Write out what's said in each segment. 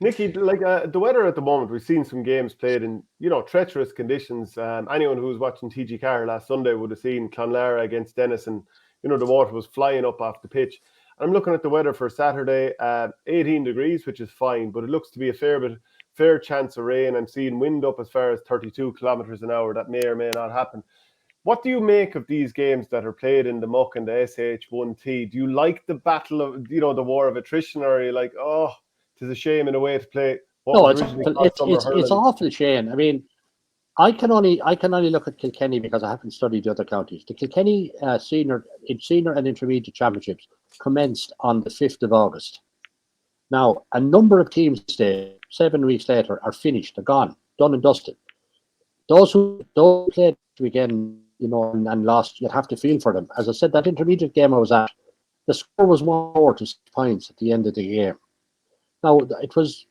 Nicky, like the weather at the moment, we've seen some games played in, treacherous conditions. Anyone who was watching TG Carr last Sunday would have seen Clonlara against Dennis, and the water was flying up off the pitch. I'm looking at the weather for Saturday, 18 degrees, which is fine, but it looks to be a fair chance of rain. I'm seeing wind up as far as 32 kilometers an hour. That may or may not happen. What do you make of these games that are played in the muck and the SH1T? Do you like the battle of, the war of attrition, or are you like, oh, it's a shame in a way to play what No, was it's originally awful. called summer It's hurling? awful, Shane. I mean, I can only look at Kilkenny because I haven't studied the other counties. The Kilkenny senior and intermediate championships commenced on the 5th of August. Now, a number of teams today, 7 weeks later, are finished. They're gone, done and dusted. Those who played this weekend, and lost, you'd have to feel for them. As I said, that intermediate game I was at, the score was 1-4 to 6 points at the end of the game. Now, it was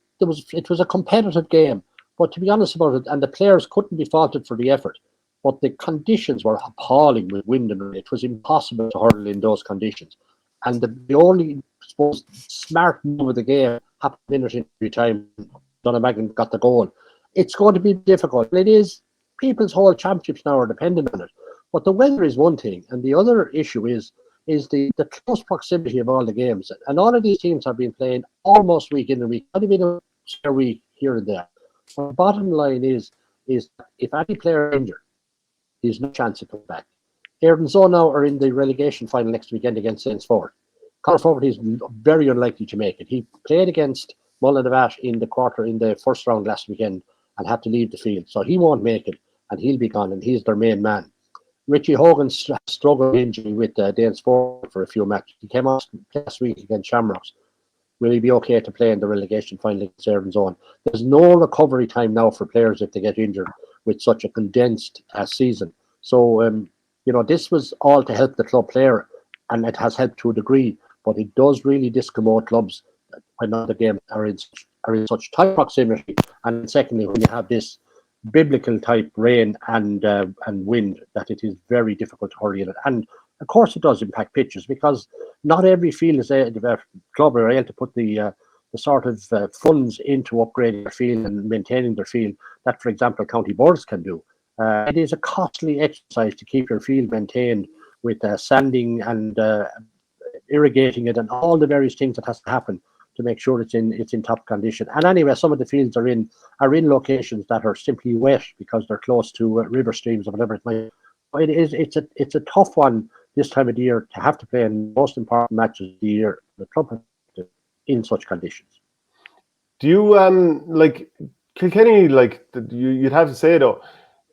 a competitive game, but to be honest about it, and the players couldn't be faulted for the effort, but the conditions were appalling with wind and rain. It was impossible to hurl in those conditions. And the only, I suppose, smart move of the game happened in it every time Donegan got the goal. It's going to be difficult. It is. People's whole championships now are dependent on it. But the weather is one thing, and the other issue is the close proximity of all the games. And all of these teams have been playing almost week in and week, not even a spare week here and there. But the bottom line is if any player is injured, there's no chance of coming back. Airdenzone now are in the relegation final next weekend against Saints Forward. Conor Fogarty is very unlikely to make it. He played against Mullinavat in the first round last weekend and had to leave the field. So he won't make it and he'll be gone, and he's their main man. Richie Hogan struggled with injury with Dane Sport for a few matches. He came off last week against Shamrocks. Will he be okay to play in the relegation final against Airdenzone? There's no recovery time now for players if they get injured with such a condensed season. So, this was all to help the club player, and it has helped to a degree, but it does really discommode clubs when the games are in such tight proximity. And secondly, when you have this biblical type rain and wind, that it is very difficult to hurry in it. And of course, it does impact pitches because not every field is the club are able to put the sort of funds into upgrading their field and maintaining their field that, for example, county boards can do. It is a costly exercise to keep your field maintained with sanding and irrigating it and all the various things that has to happen to make sure it's in top condition. And anyway, some of the fields are in locations that are simply wet because they're close to river streams or whatever it might be. It's a tough one this time of the year to have to play in most important matches of the year. The club in such conditions. Do you like Kilkenny? Like you'd have to say though,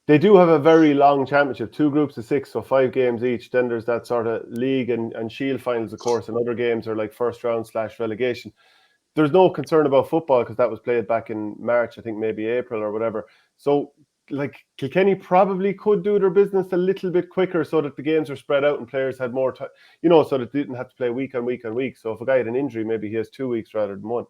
they do have a very long championship, 2 groups of 6, so 5 games each. Then there's that sort of league and shield finals, of course, and other games are like first round / relegation. There's no concern about football because that was played back in March, I think maybe April or whatever. So like Kilkenny probably could do their business a little bit quicker so that the games are spread out and players had more time, so that they didn't have to play week on week on week. So if a guy had an injury, maybe he has 2 weeks rather than one.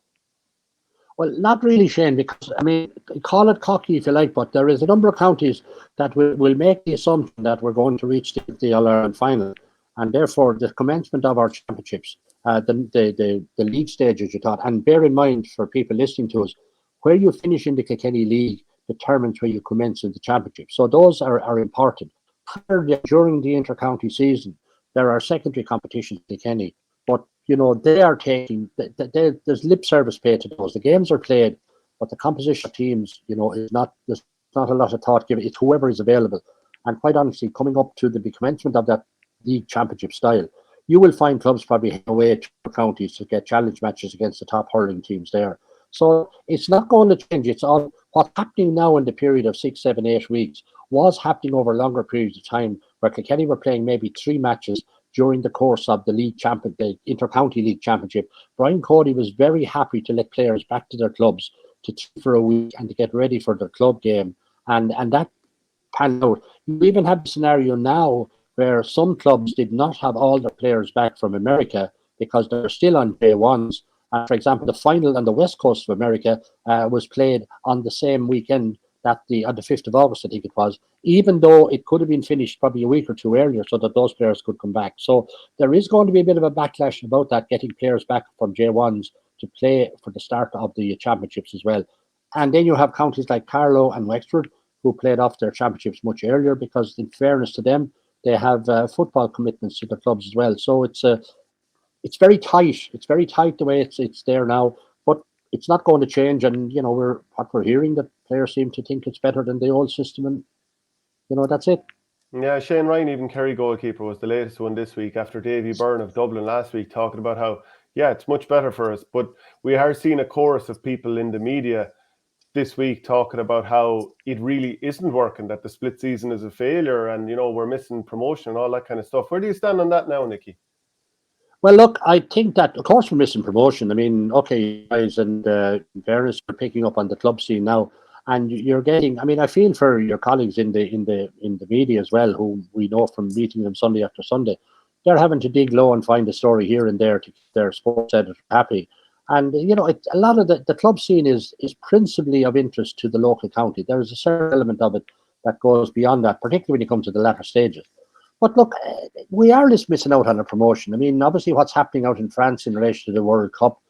Well, not really, Shane, because, I mean, call it cocky if you like, but there is a number of counties that will make the assumption that we're going to reach the All-Ireland final, and therefore the commencement of our championships, the league stage, as you thought, and bear in mind for people listening to us, where you finish in the Kilkenny League determines where you commence in the championship. So those are important. During the inter-county season, there are secondary competitions in Kilkenny, but they are taking, there's lip service paid to those. The games are played, but the composition of teams, is not, there's not a lot of thought given. It's whoever is available. And quite honestly, coming up to the commencement of that league championship style, you will find clubs probably heading away to counties to get challenge matches against the top hurling teams there. So it's not going to change. It's all what's happening now in the period of 6, 7, 8 weeks was happening over longer periods of time where Kilkenny were playing maybe 3 matches during the course of the inter-county league championship. Brian Cody was very happy to let players back to their clubs to train for a week and to get ready for their club game. And that panned out. You even have the scenario now where some clubs did not have all their players back from America because they're still on J1s. For example, the final on the west coast of America was played on the same weekend on the 5th of August, I think it was, even though it could have been finished probably a week or 2 earlier so that those players could come back. So there is going to be a bit of a backlash about that, getting players back from J1s to play for the start of the championships as well. And then you have counties like Carlow and Wexford who played off their championships much earlier because, in fairness to them, they have football commitments to the clubs as well. So it's very tight. It's very tight the way it's there now. But it's not going to change. And what we're hearing, that players seem to think it's better than the old system, and that's it. Yeah, Shane Ryan, even Kerry goalkeeper, was the latest one this week after Davy Byrne of Dublin last week, talking about how, yeah, it's much better for us. But we are seeing a chorus of people in the media this week talking about how it really isn't working, that the split season is a failure and, we're missing promotion and all that kind of stuff. Where do you stand on that now, Nickey? Well, look, I think that, of course, we're missing promotion. I mean, okay, guys, and in fairness, you're picking up on the club scene now. And you're getting, I mean, I feel for your colleagues in the media as well, who we know from meeting them Sunday after Sunday. They're having to dig low and find a story here and there to keep their sports editor happy. And, a lot of the club scene is principally of interest to the local county. There is a certain element of it that goes beyond that, particularly when you come to the latter stages. But look, we are just missing out on a promotion. I mean, obviously what's happening out in France in relation to the World Cup,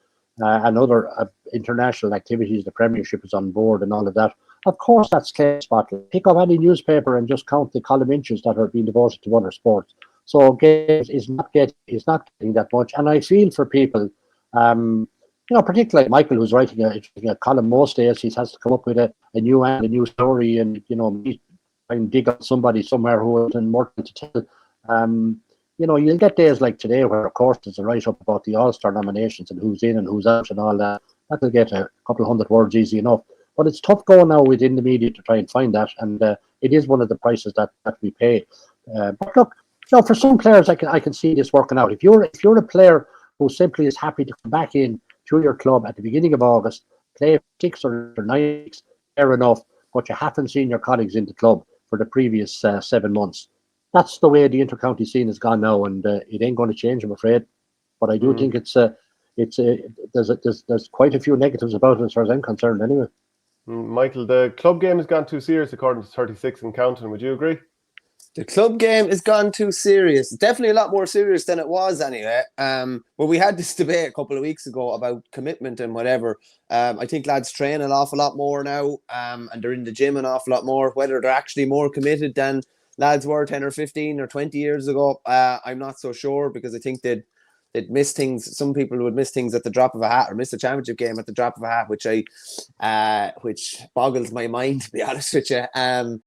and other international activities, the Premiership is on board and all of that. Of course, that's clear spotlight. Pick up any newspaper and just count the column inches that are being devoted to other sports. So games is not getting that much. And I feel for people, particularly Michael, who's writing a column most days. He has to come up with a new angle, a new story, and try and dig up somebody somewhere who has more to tell. You'll get days like today where, of course, there's a write-up about the All-Star nominations and who's in and who's out and all that. That'll get a couple of hundred words easy enough. But it's tough going now within the media to try and find that, and it is one of the prices that we pay. But look, for some players, I can see this working out. If you're a player who simply is happy to come back in to your club at the beginning of August, play 6 or 9 weeks, fair enough, but you haven't seen your colleagues in the club for the previous 7 months. That's the way the intercounty scene has gone now, and it ain't going to change, I'm afraid. But I do think there's quite a few negatives about it as far as I'm concerned, anyway. Michael, the club game has gone too serious, according to 36 and counting. Would you agree? The club game has gone too serious. Definitely a lot more serious than it was anyway. Well, we had this debate a couple of weeks ago about commitment and whatever. I think lads train an awful lot more now, and they're in the gym an awful lot more. Whether they're actually more committed than lads were 10 or 15 or 20 years ago, I'm not so sure, because I think they'd miss things. Some people would miss things at the drop of a hat, or miss the championship game at the drop of a hat, which boggles my mind, to be honest with you.